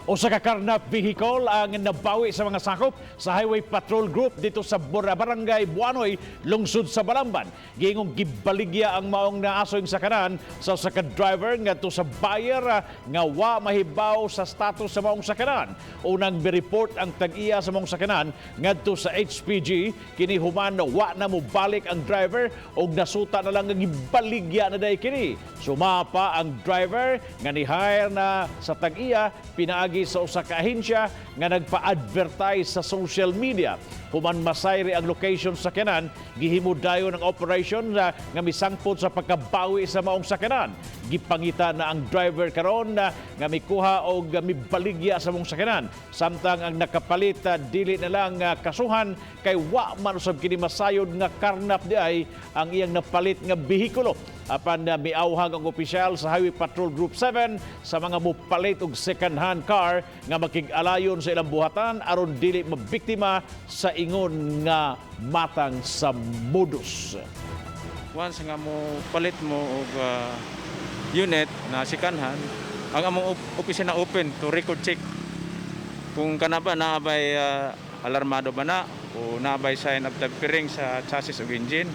Usa ka karnap vehicle ang nabawi sa mga sakop sa Highway Patrol Group dito sa Barangay Buanoy, lungsod sa Balamban. Gingong gibaligya ang maong naasoy sa kanan sa usa ka driver ngadto sa buyer nga wa mahibaw sa status sa maong sakanan. Unang bireport ang tag-iya sa maong sakanan ngadto sa HPG, kini human wa na mo balik ang driver og nasuta na lang nga gibaligya na day kini. Sumapa ang driver nga ni-hire na sa tag-iya pinaagi sa usa ka ahensya nga nagpa-advertise sa social media. Human masayri ang location sa kanan, gihimo dayon ang operation nga misangpot sa pagkabawi sa maong sakanan. Gipangita na ang driver karon nga mikuha og mibaligya sa maong sakanan. Samtang ang nakapalit dili na lang kasuhan kay wa man usab kini masayod nga karnap di ay ang iyang napalit nga behikulo. Apan miauhag ang opisyal sa Highway Patrol Group 7 sa mga mupalit og second-hand car nga makig-alayon sa ilang buhatan aron dili mabiktima sa ingon nga matang sa modus. Once nga mo palit mo og unit na second-hand, ang among opisina open to record check kung kana ba naabay alarmado ba na o naabay sign of tampering sa chassis o engine.